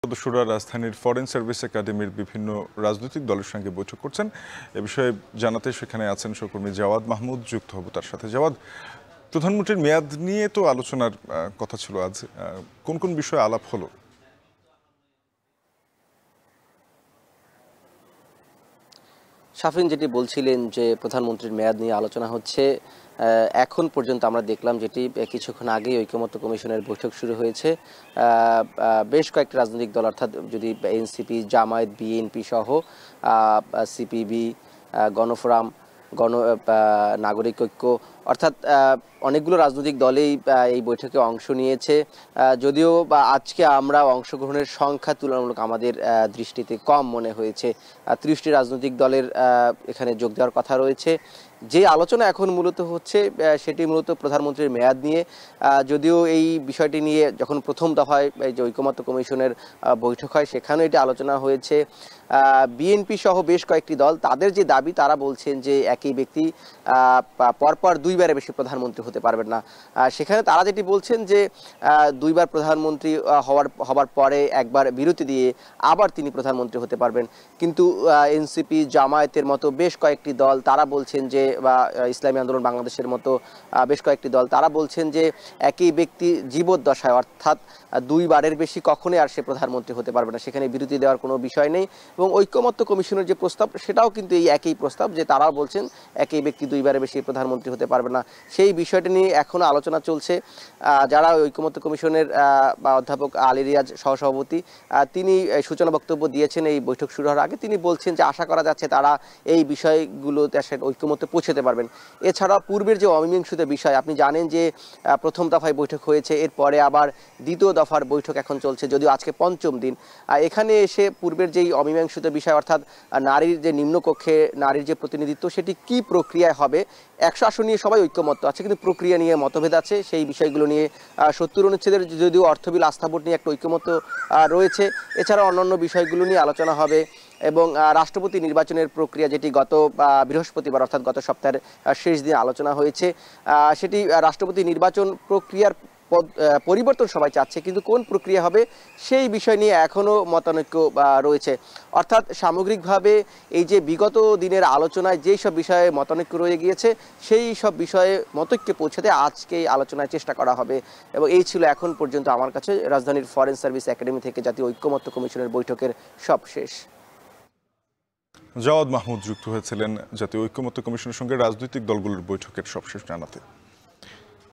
সদস্যরা রাজধানীর foreign service একাডেমির বিভিন্ন রাজনৈতিক দলের সঙ্গে বৈঠক করছেন। এ বিষয়ে জানাতে সেখানে আছেন সহকর্মী জাওয়াদ মাহমুদ, যুক্ত হব তার সাথে। জাওয়াদ, প্রধানমন্ত্রীর মেয়াদ নিয়ে তো আলোচনার কথা ছিল, আজ কোন কোন বিষয়ে আলাপ হলো? শাফিন যেটি বলছিলেন যে প্রধানমন্ত্রীর মেয়াদ নিয়ে আলোচনা হচ্ছে, এখন পর্যন্ত আমরা দেখলাম যেটি কিছুক্ষণ আগেই ঐকমত্য কমিশনের বৈঠক শুরু হয়েছে। বেশ কয়েকটি রাজনৈতিক দল, অর্থাৎ যদি এনসিপি, জামায়াত, বিএনপি সহ সিপিবি, গণফোরাম, নাগরিক ঐক্য, অর্থাৎ অনেকগুলো রাজনৈতিক দলেই এই বৈঠকে অংশ নিয়েছে। যদিও বা আজকে আমরা অংশগ্রহণের সংখ্যা তুলনামূলক আমাদের দৃষ্টিতে কম মনে হয়েছে। 30টি রাজনৈতিক দলের এখানে যোগ দেওয়ার কথা রয়েছে। যে আলোচনা এখন মূলত হচ্ছে সেটি মূলত প্রধানমন্ত্রীর মেয়াদ নিয়ে। যদিও এই বিষয়টি নিয়ে যখন প্রথম দফায় এই যে ঐকমত্য কমিশনের বৈঠক হয় সেখানেও এটি আলোচনা হয়েছে। বিএনপি সহ বেশ কয়েকটি দল, তাদের যে দাবি, তারা বলছেন যে একই ব্যক্তি পরপর দুইবারের বেশি প্রধানমন্ত্রী হতে পারবেন না। সেখানে তারা যেটি বলছেন যে দুইবার প্রধানমন্ত্রী হবার পরে একবার বিরতি দিয়ে আবার তিনি প্রধানমন্ত্রী হতে পারবেন। কিন্তু এনসিপি, জামায়াতের মতো বেশ কয়েকটি দল তারা বলছেন যে, বা ইসলামী আন্দোলন বাংলাদেশের মতো বেশ কয়েকটি দল তারা বলছেন যে একই ব্যক্তি জীবদ্দশায়, অর্থাৎ দুইবারের বেশি কখনোই আর সে প্রধানমন্ত্রী হতে পারবে না, সেখানে বিরতি দেওয়ার কোনো বিষয় নেই। এবং ঐকমত্য কমিশনের যে প্রস্তাব, সেটাও কিন্তু এই একই প্রস্তাব, যে তারাও বলছেন একই ব্যক্তি দুইবারের বেশি প্রধানমন্ত্রী হতে পারবে না। সেই বিষয়টি নিয়ে এখনো আলোচনা চলছে। যারা ঐকমত্য কমিশনের বা অধ্যাপক আলী রিয়াজ সহসভাপতি, তিনি সূচনা বক্তব্য দিয়েছেন এই বৈঠক শুরু হওয়ার আগে। তিনি বলছেন যে আশা করা যাচ্ছে তারা এই বিষয়গুলোতে ঐকমত্যে পৌঁছতে পারবেন। এছাড়া পূর্বের যে অমীমাংসিত বিষয়, আপনি জানেন যে প্রথম দফায় বৈঠক হয়েছে, এরপরে আবার দ্বিতীয় দফার বৈঠক এখন চলছে, যদিও আজকে পঞ্চম দিন। এখানে এসে পূর্বের যেই অমীমাংসিত বিষয়, অর্থাৎ নারীর যে নিম্নকক্ষে নারীর যে প্রতিনিধিত্ব, সেটি কি প্রক্রিয়ায় হবে, 100 আসন নিয়ে সবাই ঐক্যমত্য আছে, কিন্তু প্রক্রিয়া নিয়ে মতভেদ আছে। সেই বিষয়গুলো নিয়ে 70 অনুচ্ছেদের যদিও অর্থবিল আস্থা ভোট নিয়ে একটা ঐক্যমত্য রয়েছে, এছাড়া অন্যান্য বিষয়গুলো নিয়ে আলোচনা হবে। এবং রাষ্ট্রপতি নির্বাচনের প্রক্রিয়া, যেটি গত বৃহস্পতিবার অর্থাৎ গত সপ্তাহের শেষ দিনে আলোচনা হয়েছে, সেটি রাষ্ট্রপতি নির্বাচন প্রক্রিয়ার পরিবর্তন সবাই চাচ্ছে, কিন্তু কোন প্রক্রিয়া হবে সেই বিষয় নিয়ে এখনও মতানৈক্য রয়েছে। অর্থাৎ সামগ্রিকভাবে এই যে বিগত দিনের আলোচনায় যেই সব বিষয়ে মতানৈক্য রয়ে গিয়েছে, সেই সব বিষয়ে মতৈক্যে পৌঁছাতে আজকেই আলোচনায় চেষ্টা করা হবে। এবং এই ছিল এখন পর্যন্ত আমার কাছে রাজধানীর ফরেন সার্ভিস একাডেমি থেকে জাতীয় ঐকমত্য কমিশনের বৈঠকের সবশেষ। জাওয়াদ মাহমুদ যুক্ত হয়েছিলেন জাতীয় ঐকমত্য কমিশনের সঙ্গে রাজনৈতিক দলগুলোর বৈঠকের সবশেষ জানাতে।